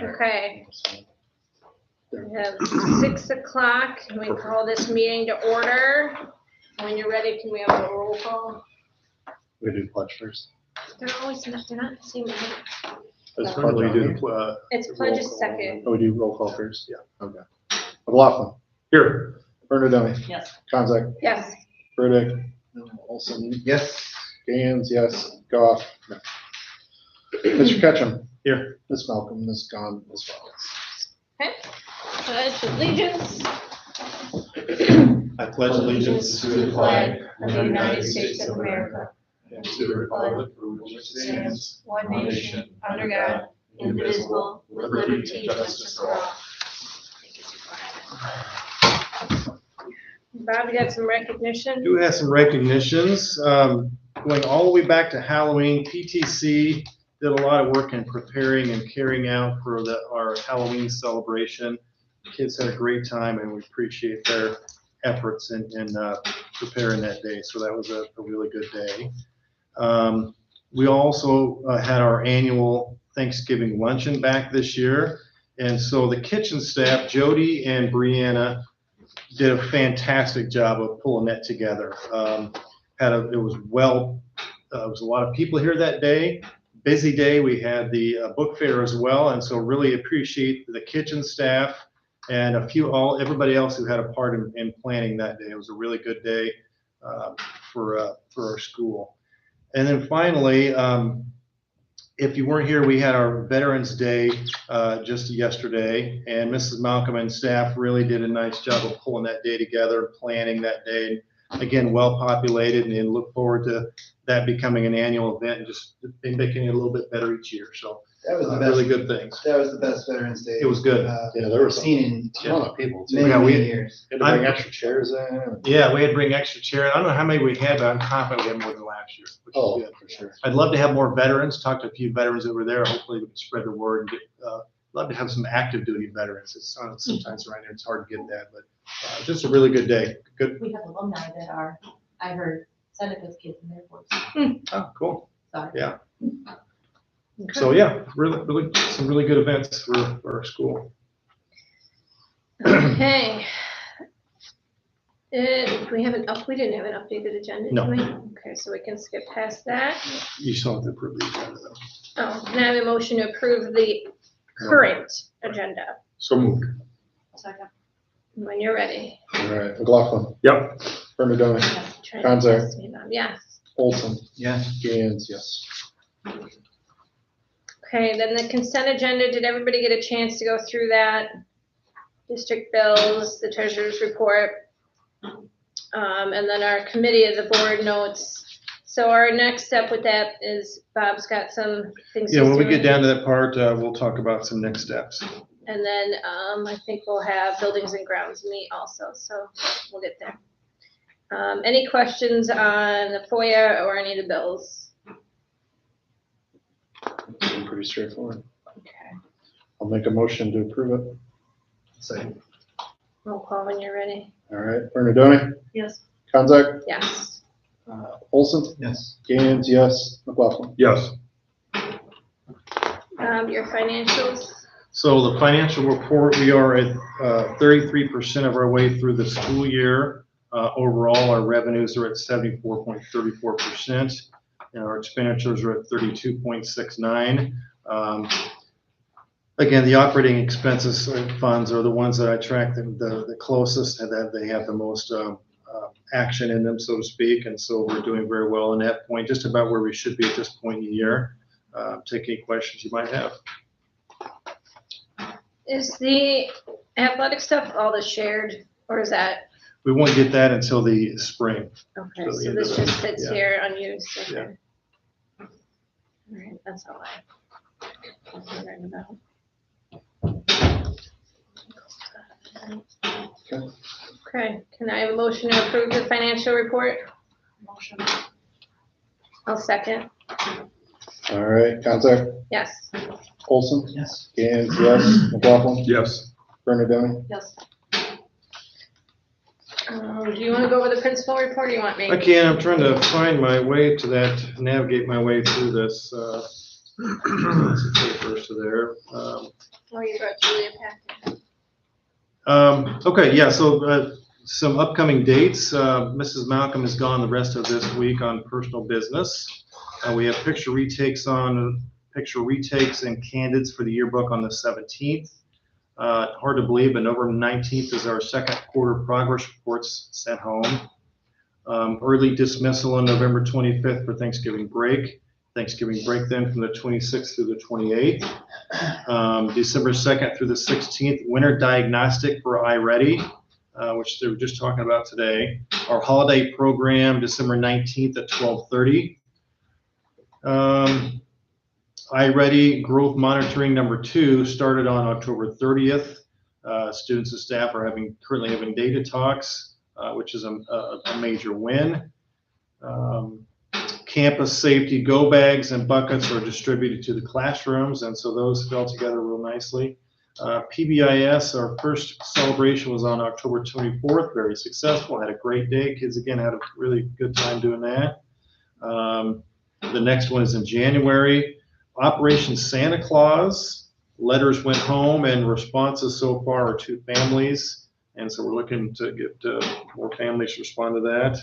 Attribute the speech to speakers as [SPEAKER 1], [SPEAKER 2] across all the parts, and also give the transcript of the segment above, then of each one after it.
[SPEAKER 1] Okay. We have 6 o'clock, and we call this meeting to order. When you're ready, can we have a roll call?
[SPEAKER 2] We do pledge first.
[SPEAKER 1] They're always not, they're not the same.
[SPEAKER 2] It's normally do
[SPEAKER 1] It's pledge is second.
[SPEAKER 2] Oh, we do roll call first? Yeah, okay. McLaughlin. Here. Bernadone.
[SPEAKER 3] Yes.
[SPEAKER 2] Conzak.
[SPEAKER 1] Yes.
[SPEAKER 2] Burdick. Olson. Yes. Gans, yes. Goff. No. Mr. Ketchum. Here. Ms. Malcolm is gone as well.
[SPEAKER 1] Okay. Pledge allegiance.
[SPEAKER 2] I pledge allegiance to the flag of the United States of America and to the republic for which it stands,
[SPEAKER 1] one nation, under God, indivisible, with liberty and justice for all. Bob, you got some recognition?
[SPEAKER 4] Do have some recognitions. Going all the way back to Halloween, PTC did a lot of work in preparing and carrying out for our Halloween celebration. The kids had a great time, and we appreciate their efforts in preparing that day. So that was a really good day. We also had our annual Thanksgiving luncheon back this year. And so the kitchen staff, Jody and Brianna, did a fantastic job of pulling that together. It was a lot of people here that day. Busy day. We had the book fair as well, and so really appreciate the kitchen staff and everybody else who had a part in planning that day. It was a really good day for our school. And then finally, if you weren't here, we had our Veterans Day just yesterday, and Mrs. Malcolm and staff really did a nice job of pulling that day together, planning that day. Again, well populated, and look forward to that becoming an annual event and just making it a little bit better each year. So
[SPEAKER 5] that was the best,
[SPEAKER 4] really good things.
[SPEAKER 5] That was the best Veterans Day.
[SPEAKER 4] It was good.
[SPEAKER 2] Yeah, there were
[SPEAKER 5] seen in
[SPEAKER 2] a ton of people too.
[SPEAKER 5] many years.
[SPEAKER 2] Had to bring extra chairs in.
[SPEAKER 4] Yeah, we had to bring extra chairs. I don't know how many we had, but I'm confident we had more than last year. Which is good.
[SPEAKER 2] For sure.
[SPEAKER 4] I'd love to have more veterans. Talk to a few veterans that were there. Hopefully, we can spread the word and get. Love to have some active duty veterans. It's sometimes around here it's hard to get that, but just a really good day. Good.
[SPEAKER 3] We have alumni that are, I heard, Seneca's kids in their voice.
[SPEAKER 4] Oh, cool.
[SPEAKER 3] Sorry.
[SPEAKER 4] Yeah. So yeah, really, some really good events for our school.
[SPEAKER 1] Okay. We didn't have an updated agenda,
[SPEAKER 4] No.
[SPEAKER 1] do we? Okay, so we can skip past that.
[SPEAKER 4] You still have to approve the agenda though.
[SPEAKER 1] Oh, can I have a motion to approve the current agenda
[SPEAKER 4] So moved.
[SPEAKER 3] Second.
[SPEAKER 1] when you're ready?
[SPEAKER 2] All right, McLaughlin.
[SPEAKER 4] Yep.
[SPEAKER 2] Bernadone.
[SPEAKER 1] Try to
[SPEAKER 2] Conzak.
[SPEAKER 1] test me, Bob. Yes.
[SPEAKER 2] Olson.
[SPEAKER 5] Yes.
[SPEAKER 2] Gans, yes.
[SPEAKER 1] Okay, then the consent agenda, did everybody get a chance to go through that? District bills, the treasurer's report, and then our committee of the board notes. So our next step with that is Bob's got some things.
[SPEAKER 4] Yeah,
[SPEAKER 1] he's
[SPEAKER 4] when we
[SPEAKER 1] doing.
[SPEAKER 4] get down to that part, we'll talk about some next steps.
[SPEAKER 1] And then I think we'll have buildings and grounds meet also, so we'll get there. Any questions on the FOIA or any of the bills?
[SPEAKER 2] Pretty straightforward.
[SPEAKER 1] Okay.
[SPEAKER 2] I'll make a motion to approve it.
[SPEAKER 5] Second.
[SPEAKER 1] Roll call when you're ready.
[SPEAKER 2] All right, Bernadone.
[SPEAKER 3] Yes.
[SPEAKER 2] Conzak.
[SPEAKER 1] Yes.
[SPEAKER 2] Olson.
[SPEAKER 5] Yes.
[SPEAKER 2] Gans, yes. McLaughlin.
[SPEAKER 4] Yes.
[SPEAKER 1] Your financials.
[SPEAKER 4] So the financial report, we are at 33% of our way through the school year. Overall, our revenues are at 74.34%, and our expenditures are at 32.69. Again, the operating expenses funds are the ones that I track the closest, and that they have the most action in them, so to speak. And so we're doing very well in that point, just about where we should be at this point in the year. Take any questions you might have.
[SPEAKER 1] Is the athletic stuff all the shared, or is that?
[SPEAKER 4] We won't get that until the spring.
[SPEAKER 1] Okay,
[SPEAKER 4] So,
[SPEAKER 1] so
[SPEAKER 4] yeah,
[SPEAKER 1] this just sits
[SPEAKER 4] yeah.
[SPEAKER 1] here unused. Okay.
[SPEAKER 4] Yeah.
[SPEAKER 1] All right, that's all I'm writing about. Okay, can I have a motion to approve the financial report?
[SPEAKER 3] Motion.
[SPEAKER 1] I'll second.
[SPEAKER 2] All right, Conzak.
[SPEAKER 1] Yes.
[SPEAKER 5] Olson? Yes.
[SPEAKER 2] Gans, yes. McLaughlin.
[SPEAKER 4] Yes.
[SPEAKER 2] Bernadone.
[SPEAKER 3] Yes.
[SPEAKER 1] Do you want to go over the principal report, or you want me?
[SPEAKER 4] I can. I'm trying to find my way to that, navigate my way through this. First to there.
[SPEAKER 1] Oh, you brought Julia packet.
[SPEAKER 4] Okay, yeah, so some upcoming dates. Mrs. Malcolm is gone the rest of this week on personal business. We have picture retakes and candidates for the yearbook on the 17th. Hard to believe, but November 19th is our second quarter progress reports sent home. Early dismissal on November 25th for Thanksgiving break. Thanksgiving break then from the 26th through the 28th. December 2nd through the 16th, winter diagnostic for iReady, which they were just talking about today. Our holiday program, December 19th at 12:30. iReady growth monitoring number 2 started on October 30th. Students and staff are currently having data talks, which is a major win. Campus safety go bags and buckets are distributed to the classrooms, and so those fell together real nicely. PBIS, our first celebration was on October 24th, very successful, had a great day. Kids again had a really good time doing that. The next one is in January. Operation Santa Claus, letters went home and responses so far are 2 families, and so we're looking to get more families to respond to that.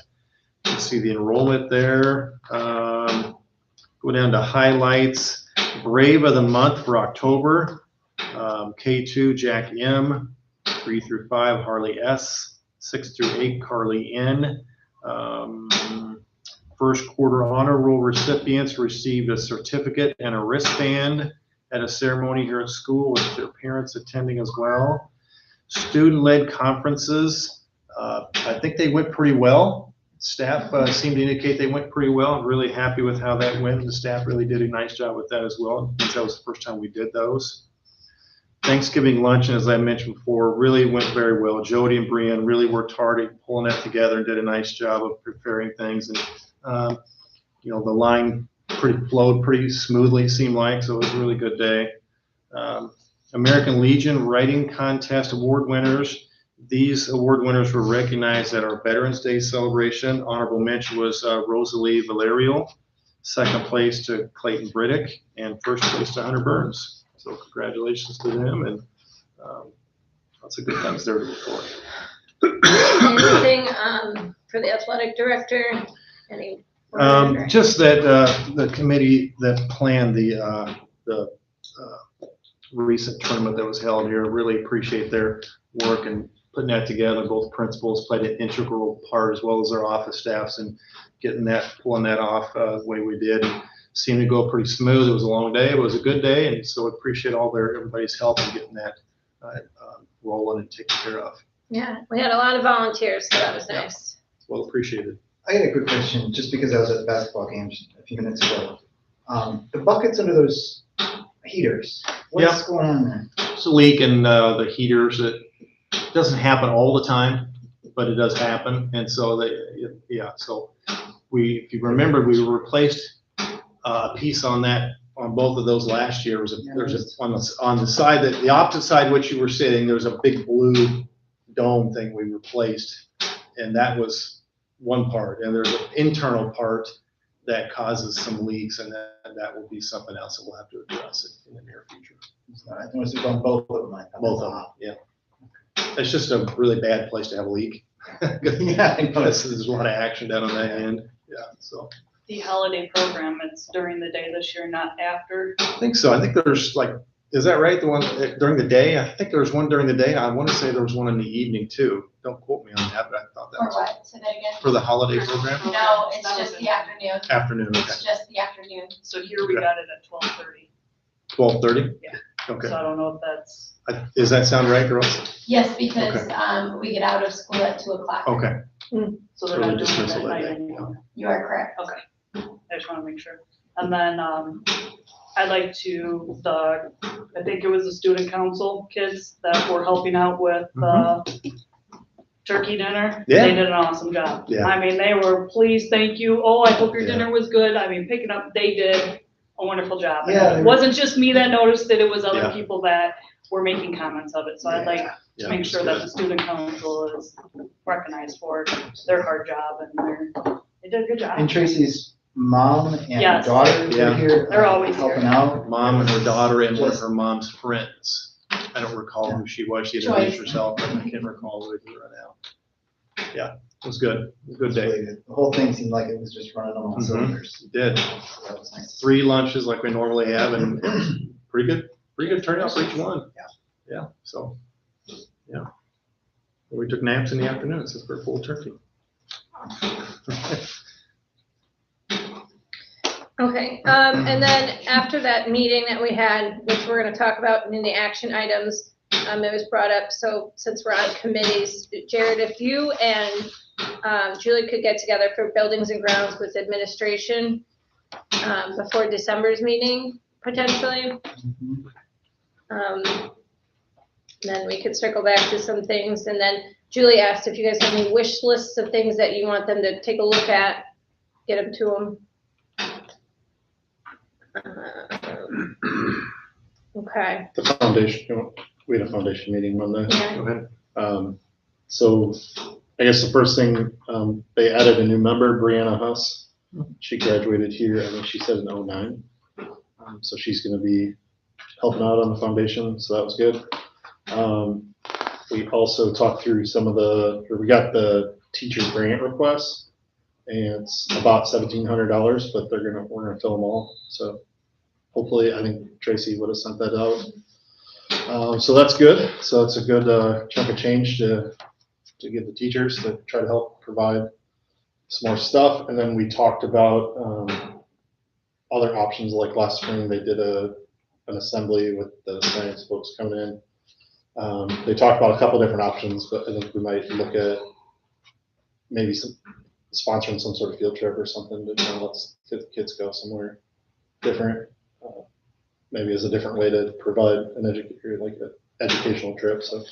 [SPEAKER 4] You can see the enrollment there. Go down to highlights. Brave of the month for October. K2, Jack M. 3 through 5, Harley S. 6 through 8, Carly N. First quarter honor roll recipients received a certificate and a wristband at a ceremony here at school with their parents attending as well. Student-led conferences, I think they went pretty well. Staff seemed to indicate they went pretty well. I'm really happy with how that went. The staff really did a nice job with that as well, since that was the first time we did those. Thanksgiving luncheon, as I mentioned before, really went very well. Jody and Brian really worked hard at pulling that together and did a nice job of preparing things. And the line flowed pretty smoothly, it seemed like, so it was a really good day. American Legion Writing Contest award winners. These award winners were recognized at our Veterans Day celebration. Honorable mention was Rosalie Valerio, second place to Clayton Briddick, and first place to Hunter Burns. So congratulations to them, and lots of good things there to report.
[SPEAKER 1] Anything for the athletic director?
[SPEAKER 4] Just that the committee that planned the recent tournament that was held here, really appreciate their work and putting that together. Both principals played an integral part, as well as our office staffs, and pulling that off the way we did. It seemed to go pretty smooth. It was a long day. It was a good day, and so appreciate everybody's help in getting that rolling and taken care of.
[SPEAKER 1] Yeah, we had a lot of volunteers, so that was nice.
[SPEAKER 4] Well appreciated.
[SPEAKER 5] I got a quick question, just because I was at the basketball games a few minutes ago. The buckets under those heaters, what's going on there?
[SPEAKER 4] It's a leak in the heaters. It doesn't happen all the time, but it does happen. And so if you remember, we replaced a piece on both of those last year. On the side the opposite side which you were sitting, there's a big blue dome thing we replaced, and that was one part. And there's an internal part that causes some leaks, and that will be something else that we'll have to address in the near future.
[SPEAKER 5] I noticed it on both of them.
[SPEAKER 4] Both of them, yeah. It's just a really bad place to have a leak.
[SPEAKER 5] Yeah, I know.
[SPEAKER 4] There's a lot of action down on that end. Yeah, so.
[SPEAKER 6] The holiday program, it's during the day this year, not after.
[SPEAKER 4] I think so. I think there's is that right? The one during the day? I think there was one during the day. I want to say there was one in the evening too. Don't quote me on that, but I thought that
[SPEAKER 3] For
[SPEAKER 4] was
[SPEAKER 3] what? Say that again?
[SPEAKER 4] for the holiday program.
[SPEAKER 3] No, it's just the afternoon.
[SPEAKER 4] Afternoon, okay.
[SPEAKER 3] It's just the afternoon.
[SPEAKER 6] So here we got it at 12:30.
[SPEAKER 4] 12:30?
[SPEAKER 6] Yeah.
[SPEAKER 4] Okay.
[SPEAKER 6] So I don't know if that's.
[SPEAKER 4] Does that sound right, girls?
[SPEAKER 3] Yes, because we get out of school at 2:00.
[SPEAKER 4] Okay.
[SPEAKER 6] So they're
[SPEAKER 4] Early
[SPEAKER 6] not doing it
[SPEAKER 4] dismissal
[SPEAKER 6] at
[SPEAKER 4] that
[SPEAKER 6] night
[SPEAKER 4] day.
[SPEAKER 6] anymore.
[SPEAKER 3] You are correct.
[SPEAKER 6] Okay. I just want to make sure. And then I'd like to, I think it was the student council kids that were helping out with turkey dinner.
[SPEAKER 4] Yeah.
[SPEAKER 6] They did an awesome job.
[SPEAKER 4] Yeah.
[SPEAKER 6] I mean, they were, please, thank you. Oh, I hope your dinner was good. I mean, picking up, they did a wonderful job. And
[SPEAKER 5] Yeah.
[SPEAKER 6] it wasn't just me that noticed it, it was other
[SPEAKER 4] Yeah.
[SPEAKER 6] people that were making comments of it. So I'd like to make sure that the student council is recognized for their hard job, and they did a good job.
[SPEAKER 5] And Tracy's mom and
[SPEAKER 6] Yes.
[SPEAKER 5] daughter that
[SPEAKER 4] Yeah.
[SPEAKER 5] are here.
[SPEAKER 6] They're always
[SPEAKER 5] helping
[SPEAKER 6] here.
[SPEAKER 5] out.
[SPEAKER 4] Mom and her daughter and one of her mom's friends. I don't recall who she was. She introduced
[SPEAKER 3] Joyce.
[SPEAKER 4] herself, but I can't recall who it was right now. Yeah, it was good. It was a good day.
[SPEAKER 5] Really good. The whole thing seemed like it was just running on all
[SPEAKER 4] Mhm.
[SPEAKER 5] cylinders.
[SPEAKER 4] It did.
[SPEAKER 5] So that was nice.
[SPEAKER 4] 3 lunches like we normally have, and it was pretty good turnout for each one. Yeah, so, yeah. We took naps in the afternoon, since we're full turkey.
[SPEAKER 1] Okay, and then after that meeting that we had, which we're gonna talk about in the action items, it was brought up, so since we're on committees, Jared, if you and Julie could get together for buildings and grounds with administration before December's meeting, potentially.
[SPEAKER 5] Mhm.
[SPEAKER 1] Then we could circle back to some things, and then Julie asked if you guys have any wish lists of things that you want them to take a look at, get them to them. Okay,
[SPEAKER 2] The foundation, we had a foundation meeting Monday.
[SPEAKER 1] yeah,
[SPEAKER 4] Go ahead.
[SPEAKER 2] So I guess the first thing, they added a new member, Brianna Huss. She graduated here, I think she said in '09. So she's gonna be helping out on the foundation, so that was good. We also talked through we got the teacher grant requests, and it's about $1,700, but we're gonna fill them all, so hopefully, I think Tracy would have sent that out. So that's good, so it's a good chunk of change to give the teachers to try to help provide some more stuff, and then we talked about other options, like last spring, they did an assembly with the science folks coming in. They talked about a couple different options, but I think we might look at maybe sponsoring some sort of field trip or something to let the kids go somewhere different. Maybe as a different way to provide an educational trip. So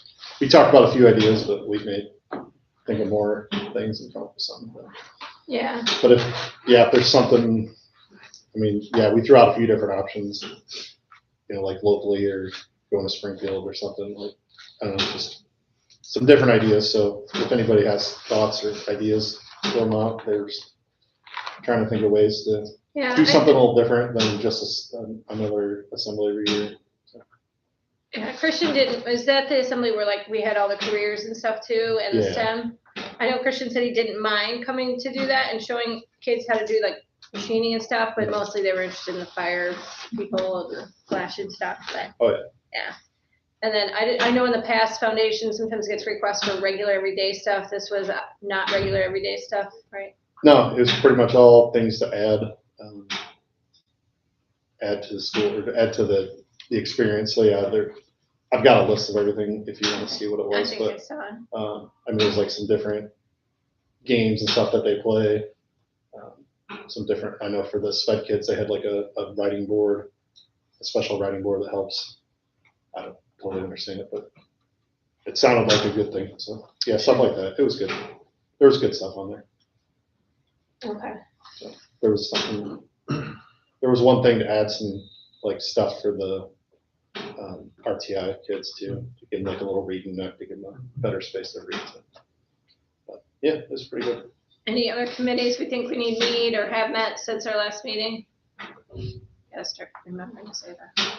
[SPEAKER 2] we talked about a few ideas, but we may think of more things and come up with something.
[SPEAKER 1] yeah,
[SPEAKER 2] But if there's something, we threw out a few different options, like locally or going to Springfield or something, like, I don't know, just some different ideas. So if anybody has thoughts or ideas, throw them out. There's trying to think of ways to
[SPEAKER 1] yeah.
[SPEAKER 2] do something a little different than just another assembly every year.
[SPEAKER 1] Yeah, Christian was that the assembly where like we had all the careers and stuff too, and the
[SPEAKER 2] Yeah.
[SPEAKER 1] STEM? I know Christian said he didn't mind coming to do that and showing kids how to do like machining and stuff, but mostly they were interested in the fire people, the flash and stuff, but.
[SPEAKER 2] Oh, yeah.
[SPEAKER 1] Yeah. And then I know in the past, foundation sometimes gets requests for regular everyday stuff. This was not regular everyday stuff, right?
[SPEAKER 2] No, it was pretty much all things to add to the school or to add to the experience. So yeah, I've got a list of everything if you want to see what it
[SPEAKER 1] I
[SPEAKER 2] was,
[SPEAKER 1] think
[SPEAKER 2] but
[SPEAKER 1] I saw it.
[SPEAKER 2] there's like some different games and stuff that they play. Some different, I know for the SPED kids, they had like a writing board, a special writing board that helps. I don't totally understand it, but it sounded like a good thing. So yeah, stuff like that. It was good. There was good stuff on there.
[SPEAKER 1] Okay.
[SPEAKER 2] There was something, there was one thing to add some like stuff for the RTI kids too, to give them like a little reading nook to give them a better space to read. But yeah, it was pretty good.
[SPEAKER 1] Any other committees we think we need or have met since our last meeting? Gotta start remembering to say that.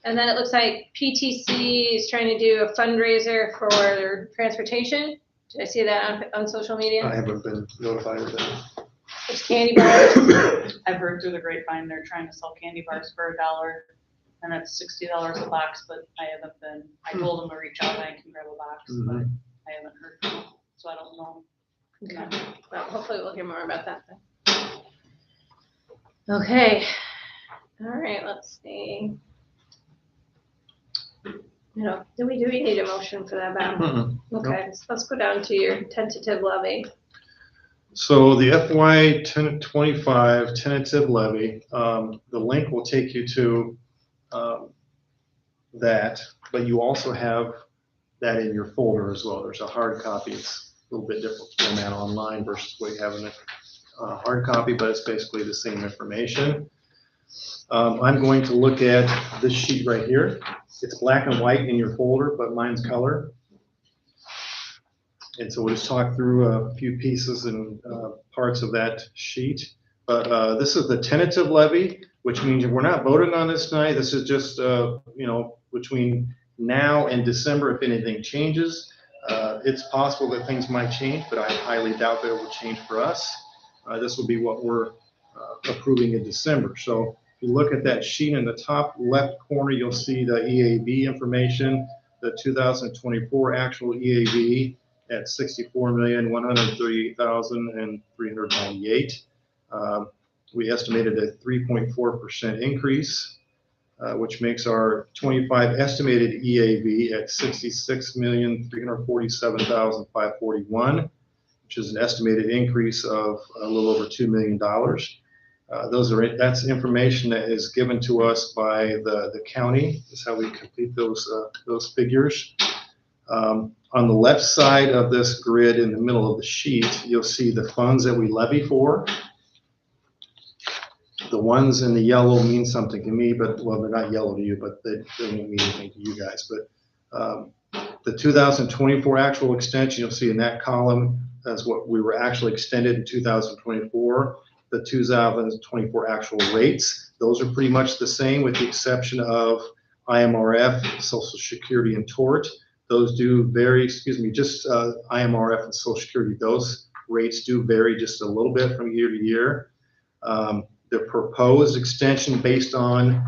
[SPEAKER 1] And then it looks like PTC is trying to do a fundraiser for their transportation. Did I see that on social media?
[SPEAKER 4] I haven't been notified of that.
[SPEAKER 1] It's candy bars.
[SPEAKER 6] I've heard through the grapevine, they're trying to sell candy bars for $1, and it's $60 a box, but I told them to reach out and I can grab a box, but I haven't heard from them, so I don't know.
[SPEAKER 1] Okay. Well, hopefully we'll hear more about that then. Okay. All right, let's see. Do we need a motion for that, Bob? Okay, so let's go down to your tentative levy.
[SPEAKER 4] So the FY 1025 tentative levy, the link will take you to that, but you also have that in your folder as well. There's a hard copy. It's a little bit different format online versus what you have in a hard copy, but it's basically the same information. I'm going to look at this sheet right here. It's black and white in your folder, but mine's color. And so we'll just talk through a few pieces and parts of that sheet. But this is the tentative levy, which means we're not voting on this tonight. This is just, between now and December, if anything changes. It's possible that things might change, but I highly doubt that it will change for us. This will be what we're approving in December. So if you look at that sheet in the top left corner, you'll see the EAV information, the 2024 actual EAV at $64,138,398. We estimated a 3.4% increase, which makes our 25 estimated EAV at $66,347,541, which is an estimated increase of a little over $2 million. That's information that is given to us by the county. That's how we complete those figures. On the left side of this grid in the middle of the sheet, you'll see the funds that we levy for. The ones in the yellow mean something to me, but, well, they're not yellow to you, but they don't mean anything to you guys. But the 2024 actual extension, you'll see in that column, as what we were actually extended in 2024. The 2024 actual rates, those are pretty much the same with the exception of IMRF, Social Security, and tort. Those do vary, just IMRF and Social Security, those rates do vary just a little bit from year to year. The proposed extension based on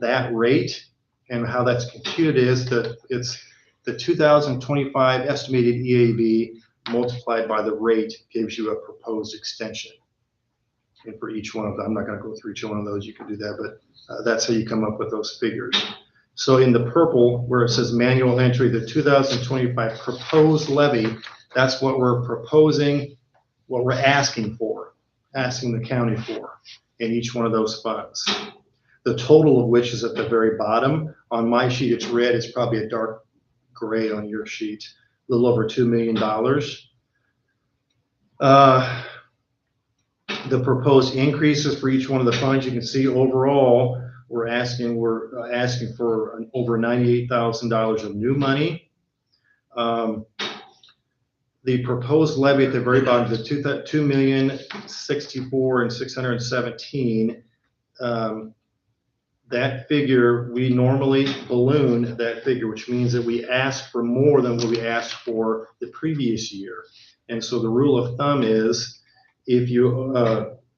[SPEAKER 4] that rate and how that's computed is that it's the 2025 estimated EAV multiplied by the rate gives you a proposed extension. And for each one of them, I'm not going to go through each one of those, you can do that, but that's how you come up with those figures. So in the purple, where it says manual entry, the 2025 proposed levy, that's what we're proposing, what we're asking the county for in each one of those funds. The total of which is at the very bottom. On my sheet, it's red. It's probably a dark gray on your sheet. A little over $2 million. The proposed increases for each one of the funds, you can see overall, we're asking for over $98,000 of new money. The proposed levy at the very bottom, the $2,064,617, that figure, we normally balloon that figure, which means that we ask for more than what we asked for the previous year. And so the rule of thumb is if you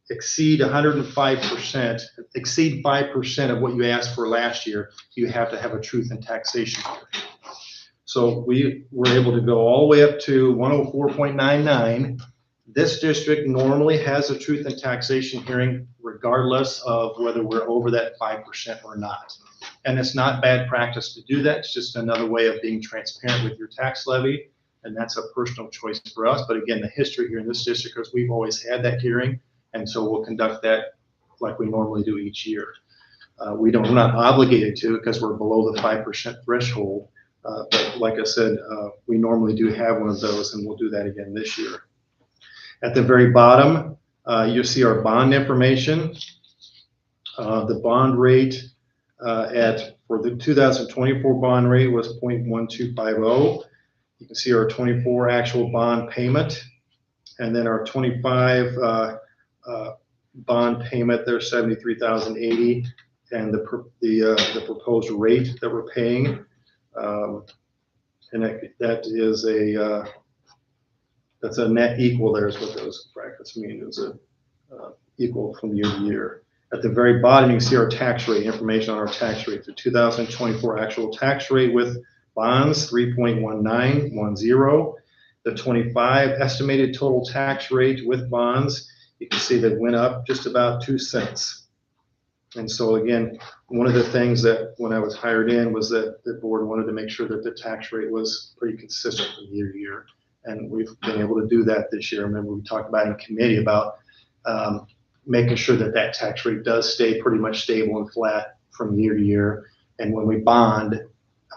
[SPEAKER 4] exceed 105%, exceed 5% of what you asked for last year, you have to have a truth in taxation hearing. So we were able to go all the way up to 104.99. This district normally has a truth in taxation hearing regardless of whether we're over that 5% or not. And it's not bad practice to do that. It's just another way of being transparent with your tax levy. And that's a personal choice for us. But again, the history here in this district is we've always had that hearing. And so we'll conduct that like we normally do each year. We're not obligated to because we're below the 5% threshold. But like I said, we normally do have one of those, and we'll do that again this year. At the very bottom, you'll see our bond information. The bond rate for the 2024 bond rate was 0.1250. You can see our 24 actual bond payment, and then our 25 bond payment, there's $73,080, and the proposed rate that we're paying. And that is that's a net equal there is what those brackets mean. It's a equal from year to year. At the very bottom, you can see our tax rate, information on our tax rate. The 2024 actual tax rate with bonds, 3.1910. The 25 estimated total tax rate with bonds, you can see that went up just about 2 cents. And so again, one of the things that when I was hired in was that the board wanted to make sure that the tax rate was pretty consistent from year to year. And we've been able to do that this year. Remember, we talked about in committee about making sure that that tax rate does stay pretty much stable and flat from year to year. And when we bond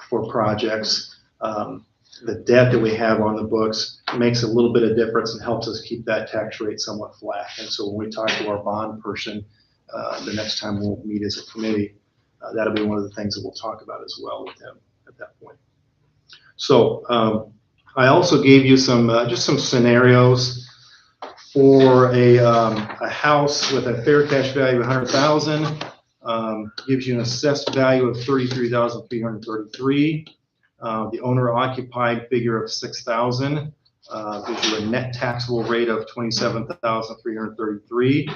[SPEAKER 4] for projects, the debt that we have on the books makes a little bit of difference and helps us keep that tax rate somewhat flat. And so when we talk to our bond person, the next time we'll meet as a committee, that'll be one of the things that we'll talk about as well with them at that point. So I also gave you some just some scenarios For a house with a fair cash value of 100,000, gives you an assessed value of 33,333. The owner occupied figure of 6,000 gives you a net taxable rate of 27,333.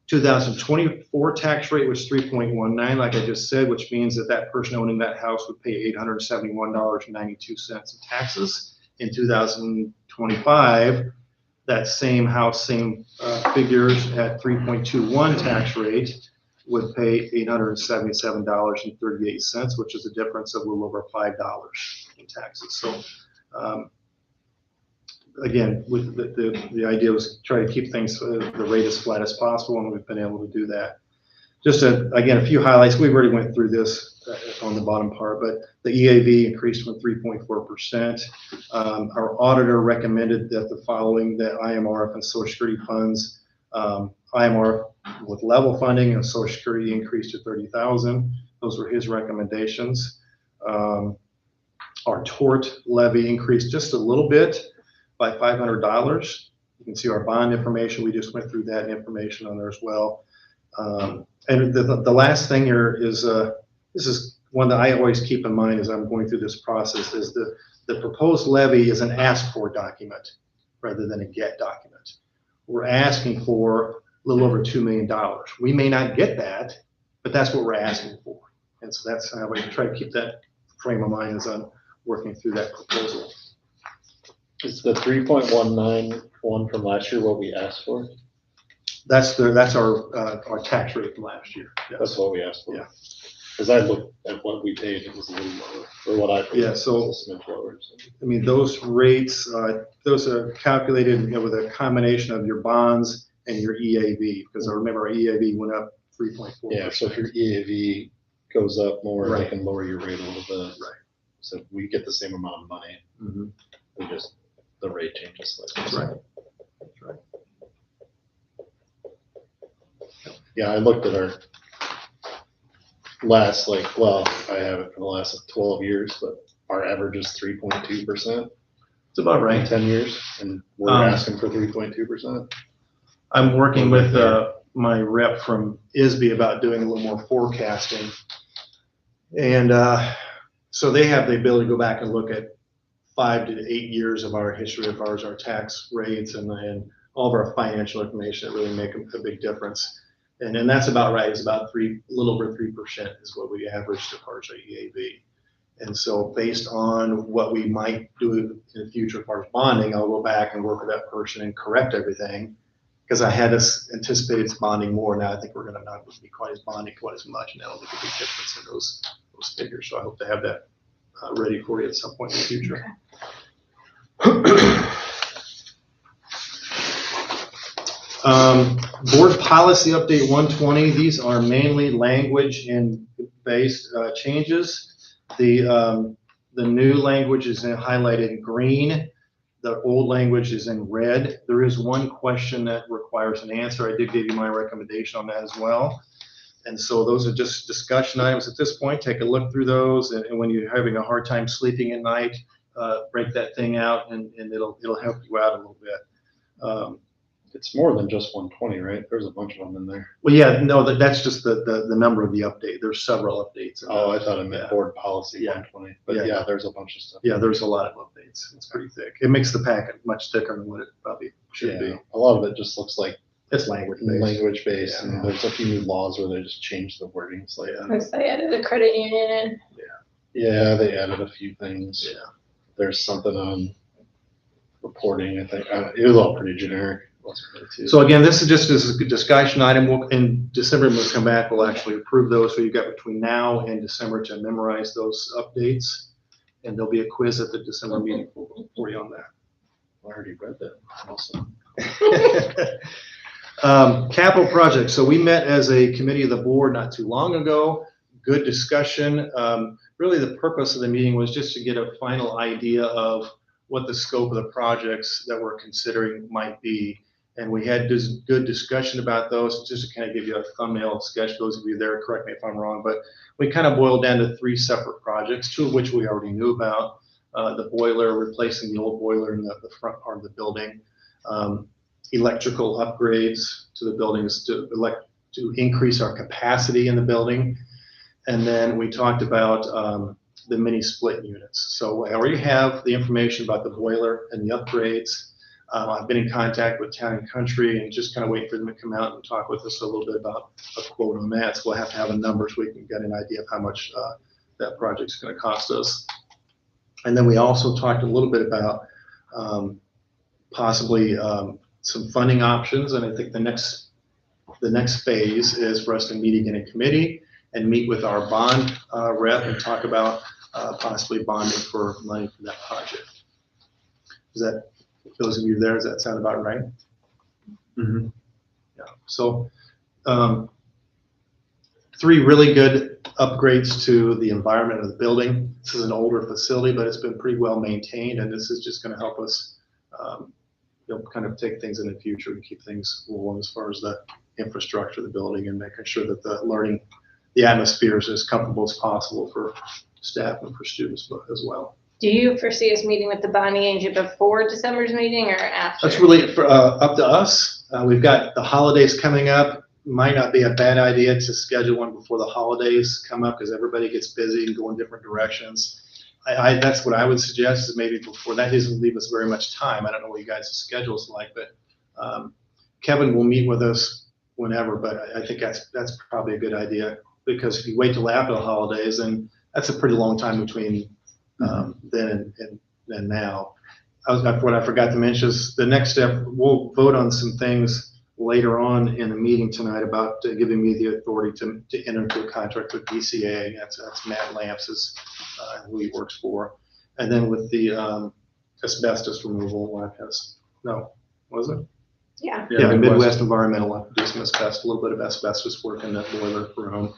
[SPEAKER 4] 2024 tax rate was 3.19, like I just said, which means that that person owning that house would pay $871.92 in taxes. In 2025, that same house, same figures at 3.21 tax rate would pay $877.38, which is a difference of a little over $5 in taxes. So again, with the idea was try to keep things the rate as flat as possible, and we've been able to do that. Just again, a few highlights. We've already went through this on the bottom part, but the EAV increased from 3.4%. Our auditor recommended that the following, that IMRF and Social Security funds, IMRF with level funding and Social Security increased to 30,000. Those were his recommendations. Our tort levy increased just a little bit by $500. You can see our bond information. We just went through that information on there as well. And the last thing here is, this is one that I always keep in mind as I'm going through this process, is the proposed levy is an ask for document rather than a get document. We're asking for a little over $2 million. We may not get that, but that's what we're asking for. And so that's how we try to keep that frame of mind as I'm working through that proposal.
[SPEAKER 2] Is the 3.191 from last year what we asked for?
[SPEAKER 4] That's our tax rate from last year. Yes.
[SPEAKER 2] That's what we asked for?
[SPEAKER 4] Yeah.
[SPEAKER 2] Because I looked at what we paid, it was a little lower, or what I paid.
[SPEAKER 4] Yeah, so,
[SPEAKER 2] was a smidge lower, so. I
[SPEAKER 4] mean, those rates, those are calculated, with a combination of your bonds and your EAV, because I remember our EAV went up 3.4%.
[SPEAKER 2] Yeah, so if your EAV goes up more,
[SPEAKER 4] Right.
[SPEAKER 2] they can lower your rate a little bit.
[SPEAKER 4] Right.
[SPEAKER 2] So we get the same amount of money.
[SPEAKER 4] Mm-hmm.
[SPEAKER 2] We just, the rate changes slightly.
[SPEAKER 4] That's right. That's right.
[SPEAKER 2] Yeah, I looked at our last, I have it for the last 12 years, but our average is 3.2%.
[SPEAKER 4] It's about
[SPEAKER 2] In
[SPEAKER 4] right.
[SPEAKER 2] 10 years, and we're asking for 3.2%.
[SPEAKER 4] I'm working with my rep from ISB about doing a little more forecasting. And so they have the ability to go back and look at 5 to 8 years of our history as far as our tax rates and all of our financial information that really make a big difference. And then that's about right. It's about a little over 3% is what we averaged as far as our EAV. And so based on what we might do in the future as far as bonding, I'll go back and work with that person and correct everything. Because I had anticipated bonding more. Now I think we're going to not be quite as bonding quite as much, and that'll make a big difference in those figures. So I hope to have that ready for you at some point in the future. Board policy update 120. These are mainly language and based changes. The new language is highlighted in green. The old language is in red. There is one question that requires an answer. I did give you my recommendation on that as well. And so those are just discussion items at this point. Take a look through those, and when you're having a hard time sleeping at night, break that thing out, and it'll help you out a little bit.
[SPEAKER 2] It's more than just 120, right? There's a bunch of them in there.
[SPEAKER 4] Well, yeah, no, that's just the number of the update. There's several updates.
[SPEAKER 2] Oh, I thought it meant board policy 120. But yeah, there's a bunch of stuff.
[SPEAKER 4] Yeah, there's a lot of updates. It's pretty thick. It makes the packet much thicker than what it probably should be.
[SPEAKER 2] A lot of it just looks like
[SPEAKER 4] it's language
[SPEAKER 2] based, and there's a few new laws where they just changed the wording slightly.
[SPEAKER 1] They added a credit union in.
[SPEAKER 2] Yeah, they added a few things.
[SPEAKER 4] Yeah.
[SPEAKER 2] There's something on reporting, I think. It was all pretty generic.
[SPEAKER 4] So again, this is just a discussion item. In December, when we come back, we'll actually approve those. So you've got between now and December to memorize those updates. And there'll be a quiz at the December meeting for you on that.
[SPEAKER 2] I already read that. Awesome.
[SPEAKER 4] Capital projects. So we met as a committee of the board not too long ago. Good discussion. Really the purpose of the meeting was just to get a final idea of what the scope of the projects that we're considering might be. And we had this good discussion about those. Just to kind of give you a thumbnail sketch, those of you there, correct me if I'm wrong, but we kind of boiled down to 3 separate projects, 2 of which we already knew about. The boiler, replacing the old boiler in the front part of the building. electrical upgrades to the buildings to increase our capacity in the building. And then we talked about the mini split units. So I already have the information about the boiler and the upgrades. I've been in contact with Town and Country and just kind of wait for them to come out and talk with us a little bit about a quote on that. So we'll have to have a number so we can get an idea of how much that project's going to cost us. And then we also talked a little bit about possibly some funding options. And I think the next phase is for us to meet again in committee and meet with our bond rep and talk about possibly bonding for money for that project. Is that, those of you there, does that sound about right? Mm-hmm. Yeah. So 3 really good upgrades to the environment of the building. This is an older facility, but it's been pretty well maintained, and this is just going to help us kind of take things in the future and keep things rolling as far as the infrastructure of the building and making sure that the atmosphere is as comfortable as possible for staff and for students as well.
[SPEAKER 1] Do you foresee us meeting with the bonding agent before December's meeting or after?
[SPEAKER 4] That's really up to us. We've got the holidays coming up. Might not be a bad idea to schedule one before the holidays come up because everybody gets busy and go in different directions. That's what I would suggest, is maybe before. That doesn't leave us very much time. I don't know what you guys' schedule's like, but Kevin will meet with us whenever, but I think that's probably a good idea, because if you wait till after the holidays, then that's a pretty long time between then and now. What I forgot to mention is the next step, we'll vote on some things later on in the meeting tonight about giving me the authority to enter into a contract with DCA. That's Matt Lamps, who he works for. And then with the asbestos removal, was it?
[SPEAKER 1] Yeah.
[SPEAKER 4] Yeah, the Midwest Environmental, I do some asbestos, a little bit of asbestos work in that boiler room.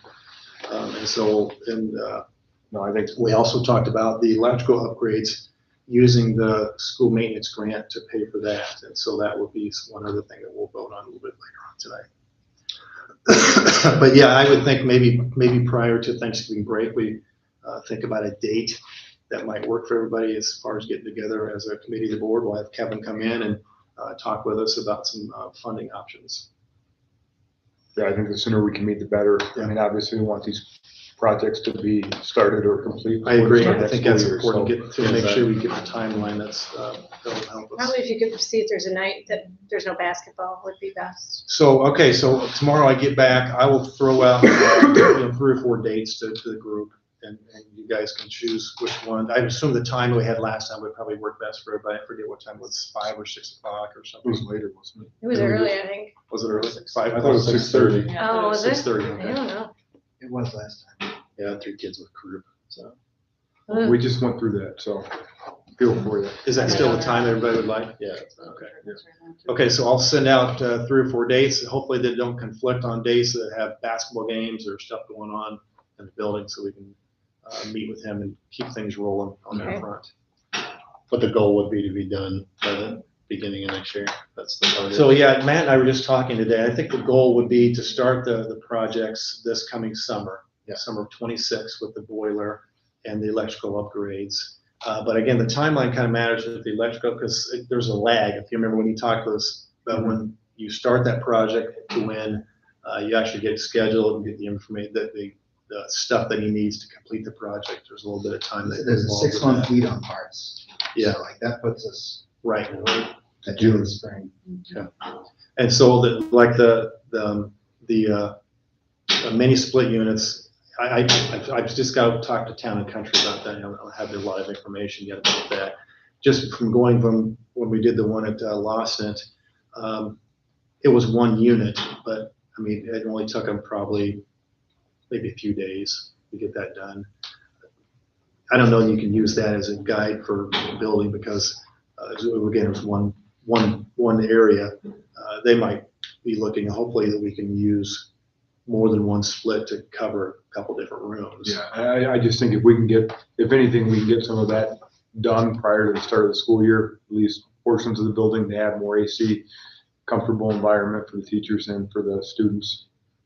[SPEAKER 4] No, I think we also talked about the electrical upgrades using the school maintenance grant to pay for that. And so that will be one other thing that we'll vote on a little bit later on tonight. But yeah, I would think maybe prior to Thanksgiving break, we think about a date that might work for everybody as far as getting together as a committee of the board. We'll have Kevin come in and talk with us about some funding options.
[SPEAKER 7] Yeah, I think the sooner we can meet, the better.
[SPEAKER 4] Yeah.
[SPEAKER 7] I mean, obviously, we want these projects to be started or complete.
[SPEAKER 4] I agree.
[SPEAKER 7] before the
[SPEAKER 4] I think
[SPEAKER 7] next
[SPEAKER 4] that's
[SPEAKER 7] school year,
[SPEAKER 4] important to make sure we get the timeline that'll help us.
[SPEAKER 1] Probably if you could see if there's a night that there's no basketball would be best.
[SPEAKER 4] So tomorrow I get back, I will throw out 3 or 4 dates to the group, and you guys can choose which one. I assume the time we had last time would probably work best for everybody. I forget what time it was, 5 or 6 o'clock or
[SPEAKER 7] It
[SPEAKER 4] something.
[SPEAKER 7] was later, wasn't it?
[SPEAKER 1] It was early, I think.
[SPEAKER 4] Was it early? 5?
[SPEAKER 7] I thought it was 6:30.
[SPEAKER 6] Yeah,
[SPEAKER 1] Oh, was it?
[SPEAKER 4] 6:30.
[SPEAKER 1] I
[SPEAKER 4] Okay.
[SPEAKER 1] don't know.
[SPEAKER 5] It was last time.
[SPEAKER 2] Yeah, 3 kids with group, so.
[SPEAKER 1] Ugh.
[SPEAKER 7] We just went through that, so feel for you.
[SPEAKER 4] Is that still the time everybody would like?
[SPEAKER 2] Yeah.
[SPEAKER 4] Okay.
[SPEAKER 6] That's right now, too.
[SPEAKER 4] Okay, so I'll send out 3 or 4 dates. Hopefully they don't conflict on days that have basketball games or stuff going on in the building, so we can meet with him and keep things rolling on that
[SPEAKER 1] Okay.
[SPEAKER 4] front.
[SPEAKER 2] But the goal would be to be done by the beginning of next year. That's the target.
[SPEAKER 4] So yeah, Matt and I were just talking today. I think the goal would be to start the projects this coming summer, summer of 26, with the boiler and the electrical upgrades. But again, the timeline kind of matters with the electrical, because there's a lag. If you remember when you talked to us about when you start that project to when you actually get it scheduled and get the information, the stuff that he needs to complete the project. There's a little bit of time that
[SPEAKER 5] There's a
[SPEAKER 4] involved with
[SPEAKER 5] 6-month
[SPEAKER 4] that.
[SPEAKER 5] lead on parts.
[SPEAKER 4] Yeah.
[SPEAKER 5] So like that puts us
[SPEAKER 4] Right.
[SPEAKER 5] at June, spring.
[SPEAKER 4] And so the mini split units, I've just got to talk to Town and Country about that. I don't have a lot of information yet about that. Just from going from when we did the one at Lawson, it was 1 unit, but I mean, it only took them probably maybe a few days to get that done. I don't know if you can use that as a guide for building, because again, it was one area. They might be looking, hopefully, that we can use more than 1 split to cover a couple different rooms.
[SPEAKER 7] Yeah, I just think if anything, we can get some of that done prior to the start of the school year, at least portions of the building, to have more AC, comfortable environment for the teachers and for the students.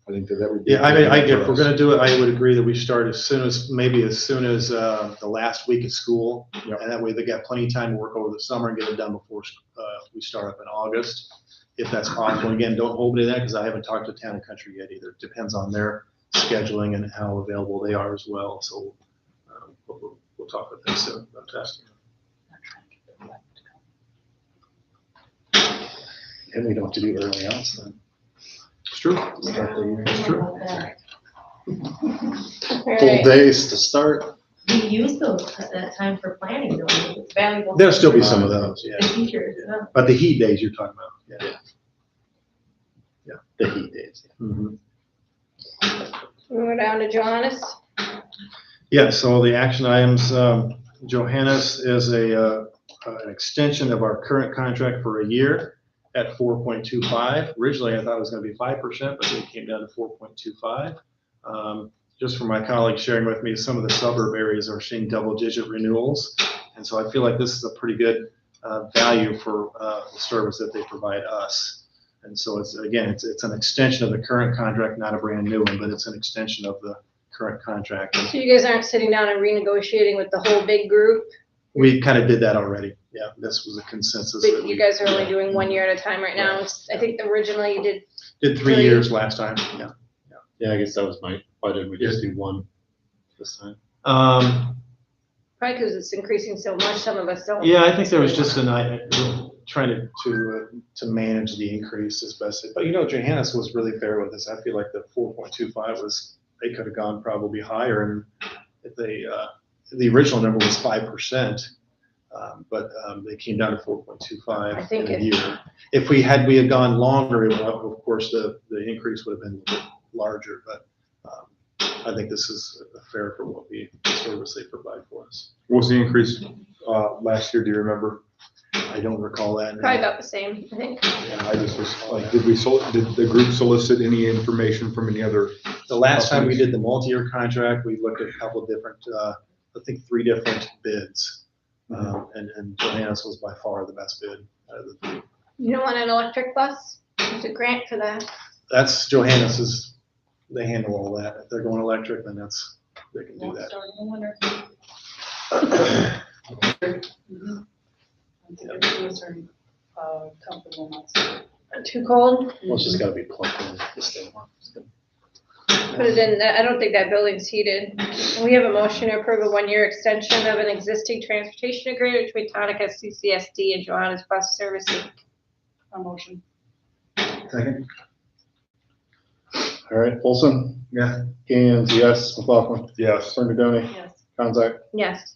[SPEAKER 7] I think that would be.
[SPEAKER 4] Yeah, I mean, if we're gonna do it, I would agree that we start as soon as the last week of school.
[SPEAKER 7] Yep.
[SPEAKER 4] And that way they got plenty of time to work over the summer and get it done before we start up in August. if that's possible. Again, don't hold me to that because I haven't talked to Town and Country yet either. It depends on their scheduling and how available they are as well. So we'll talk with them soon about testing.
[SPEAKER 2] And we don't have to do early outs then.
[SPEAKER 4] It's true.
[SPEAKER 2] Start the year.
[SPEAKER 4] It's true.
[SPEAKER 1] All
[SPEAKER 2] Full
[SPEAKER 1] right.
[SPEAKER 2] days to start.
[SPEAKER 3] We use that time for planning, though. It's valuable.
[SPEAKER 4] There'll still be some of those,
[SPEAKER 3] The
[SPEAKER 4] yeah.
[SPEAKER 3] teachers,
[SPEAKER 4] But the heat days you're talking about, yeah.
[SPEAKER 2] The heat days.
[SPEAKER 4] Mhm.
[SPEAKER 1] We're down to Johannes.
[SPEAKER 4] Yeah, so the action items, Johannes is an extension of our current contract for a year at 4.25. Originally, I thought it was going to be 5%, but it came down to 4.25. Just for my colleagues sharing with me, some of the suburb areas are seeing double-digit renewals. And so I feel like this is a pretty good value for the service that they provide us. And so it's an extension of the current contract, not a brand new one, but it's an extension of the current contract.
[SPEAKER 1] So you guys aren't sitting down and renegotiating with the whole big group,
[SPEAKER 4] We kind of did that already. Yeah, this was a consensus. that
[SPEAKER 1] but you
[SPEAKER 4] we
[SPEAKER 1] guys are only doing 1 year at a time right now. I think originally you did,
[SPEAKER 4] Did 3 years last time, yeah.
[SPEAKER 2] Yeah, I guess that was why did we just do one this time?
[SPEAKER 1] probably because it's increasing so much, some of us don't.
[SPEAKER 4] Yeah, I think there was just trying to manage the increase as best, but Johannes was really fair with us. I feel like the 4.25 they could have gone probably higher, and if the original number was 5%, but they came down to 4.25
[SPEAKER 1] I think
[SPEAKER 4] in a year. If we had gone longer, of course, the increase would have been a bit larger, but I think this is fair for the service they provide for us.
[SPEAKER 7] What was the increase last year, do you remember?
[SPEAKER 4] I don't recall that.
[SPEAKER 1] Probably about the same, I think.
[SPEAKER 7] Yeah, I just was like, did the group solicit any information from any other?
[SPEAKER 4] The last time we did the multi-year contract, we looked at a couple of different, I think 3 different bids. And Johannes was by far the best bid out of the 3.
[SPEAKER 1] You don't want an electric bus? There's a grant for that.
[SPEAKER 4] That's Johannes's, they handle all that. If they're going electric, then they can do
[SPEAKER 6] Won't
[SPEAKER 4] that.
[SPEAKER 6] start in the winter. I think everybody's very, comfortable not to.
[SPEAKER 1] Too cold?
[SPEAKER 2] Well, it's just gotta be plugged in. This thing.
[SPEAKER 1] Put it in, I don't think that building's heated. We have a motion to approve a 1-year extension of an existing transportation agreement between Tonica, CCSD, and Johannes Bus Service Inc.
[SPEAKER 6] A motion.
[SPEAKER 5] Second?
[SPEAKER 2] All right, Olson?
[SPEAKER 5] Yeah.
[SPEAKER 2] Gans, yes. McLaughlin?
[SPEAKER 7] Yes.
[SPEAKER 2] Bernadone?
[SPEAKER 6] Yes.
[SPEAKER 2] Conzak?
[SPEAKER 1] Yes.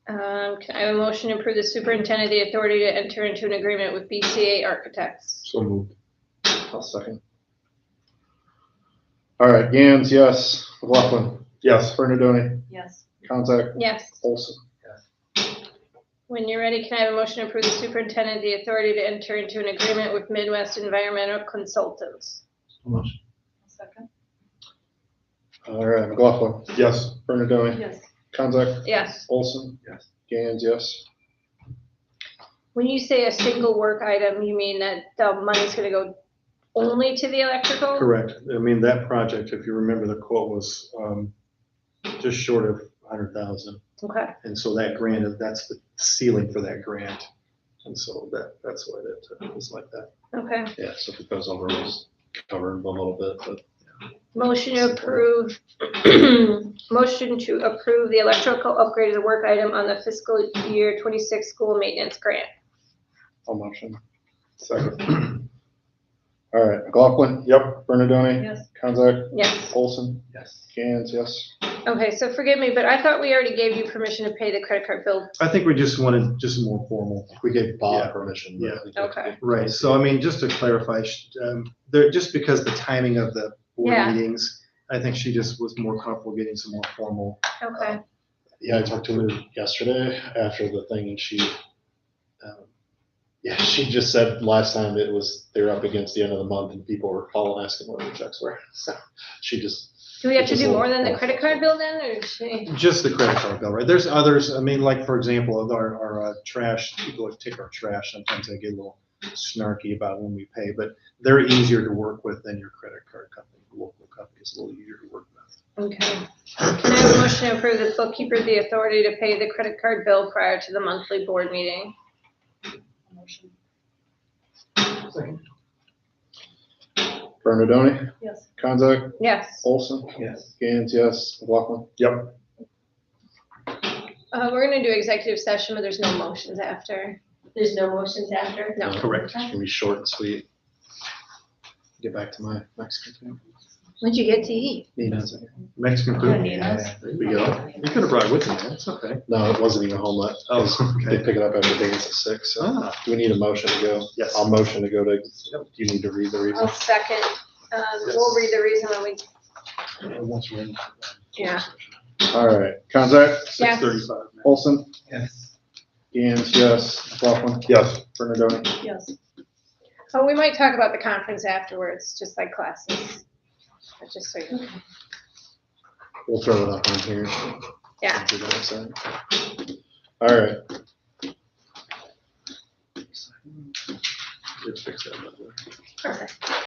[SPEAKER 1] Can I have a motion to approve the superintendent the authority to enter into an agreement with BCA Architects?
[SPEAKER 7] So moved.
[SPEAKER 2] I'll second. All right, Gans, yes. McLaughlin?
[SPEAKER 7] Yes.
[SPEAKER 2] Bernadone?
[SPEAKER 6] Yes.
[SPEAKER 2] Conzak?
[SPEAKER 1] Yes.
[SPEAKER 2] Olson?
[SPEAKER 1] When you're ready, can I have a motion to approve the superintendent the authority to enter into an agreement with Midwest Environmental Consultants?
[SPEAKER 6] Second.
[SPEAKER 2] All right, McLaughlin?
[SPEAKER 7] Yes.
[SPEAKER 2] Bernadone?
[SPEAKER 6] Yes.
[SPEAKER 2] Conzak?
[SPEAKER 1] Yes.
[SPEAKER 2] Olson?
[SPEAKER 5] Yes.
[SPEAKER 2] Gans, yes.
[SPEAKER 1] When you say a single work item, you mean that the money's gonna go only to the electrical?
[SPEAKER 4] Correct. I mean, that project, if you remember, the quote was just short of 100,000.
[SPEAKER 1] Okay.
[SPEAKER 4] And so that grant, that's the ceiling for that grant. And so that's why that was like that.
[SPEAKER 1] Okay.
[SPEAKER 2] Yeah, so if it goes over, we'll just cover it a little bit, but
[SPEAKER 1] Motion to approve, motion to approve the electrical upgrade of the work item on the fiscal year 26 school maintenance grant.
[SPEAKER 2] I'll motion.
[SPEAKER 7] Second.
[SPEAKER 2] All right, McLaughlin?
[SPEAKER 7] Yep.
[SPEAKER 2] Bernadone?
[SPEAKER 6] Yes.
[SPEAKER 2] Conzak?
[SPEAKER 1] Yes.
[SPEAKER 2] Olson?
[SPEAKER 5] Yes.
[SPEAKER 2] Gans, yes.
[SPEAKER 1] Okay, so forgive me, but I thought we already gave you permission to pay the credit card bill.
[SPEAKER 4] I think we just wanted just more formal.
[SPEAKER 2] We gave Bob
[SPEAKER 4] Yeah.
[SPEAKER 2] permission. but
[SPEAKER 4] Yeah.
[SPEAKER 2] I think
[SPEAKER 1] Okay.
[SPEAKER 4] Right, so I mean, just to clarify, just because the timing of the board
[SPEAKER 1] Yeah.
[SPEAKER 4] meetings, I think she just was more comfortable getting some more formal.
[SPEAKER 1] Okay.
[SPEAKER 2] Yeah, I talked to her yesterday after the thing and she just said last time they were up against the end of the month and people were calling asking where the checks were. So she just.
[SPEAKER 1] Do we have to
[SPEAKER 2] Just a
[SPEAKER 1] do
[SPEAKER 2] little-
[SPEAKER 1] more than the credit card bill then, or should we?
[SPEAKER 4] Just the credit card bill, right? There's others, I mean, like, for example, our trash, people that take our trash, sometimes they get a little snarky about when we pay, but they're easier to work with than your credit card company. The local company is a little easier to work with.
[SPEAKER 1] Okay. Can I have a motion to approve the bookkeeper the authority to pay the credit card bill prior to the monthly board meeting?
[SPEAKER 6] A motion.
[SPEAKER 2] Bernadone,
[SPEAKER 6] Yes.
[SPEAKER 2] Konzak,
[SPEAKER 1] Yes.
[SPEAKER 2] Olson,
[SPEAKER 5] Yes.
[SPEAKER 2] Gans, yes, McLaughlin.
[SPEAKER 7] Yep.
[SPEAKER 1] We're gonna do executive session, but there's no motions after.
[SPEAKER 3] There's no motions after?
[SPEAKER 1] No.
[SPEAKER 4] Correct.
[SPEAKER 2] It's gonna be short and sweet. Get back to my Mexican food.
[SPEAKER 1] What'd you get to eat?
[SPEAKER 2] Nina's.
[SPEAKER 4] Mexican
[SPEAKER 3] Gonna
[SPEAKER 4] food.
[SPEAKER 3] need us.
[SPEAKER 2] There we go.
[SPEAKER 4] You could have brought it with you, man. It's okay.
[SPEAKER 2] No, it wasn't even homelet.
[SPEAKER 4] Oh,
[SPEAKER 2] They
[SPEAKER 4] okay.
[SPEAKER 2] pick it up every day at 6, so.
[SPEAKER 4] Ah,
[SPEAKER 2] Do we need a motion to go?
[SPEAKER 4] yes.
[SPEAKER 2] I'll motion to go to, do you need to read the reason?
[SPEAKER 1] I'll second. We'll read the reason when we,
[SPEAKER 2] Once we're in.
[SPEAKER 1] yeah.
[SPEAKER 2] All right, Konzak,
[SPEAKER 1] Yes.
[SPEAKER 4] 6:35.
[SPEAKER 2] Olson,
[SPEAKER 5] Yes.
[SPEAKER 2] Gans, yes, McLaughlin,
[SPEAKER 7] Yes.
[SPEAKER 2] Bernadone.
[SPEAKER 6] Yes.
[SPEAKER 1] Oh, we might talk about the conference afterwards, just like classes. But just so you know.
[SPEAKER 2] We'll throw it up on here.
[SPEAKER 1] Yeah.
[SPEAKER 2] All right. Let's fix that.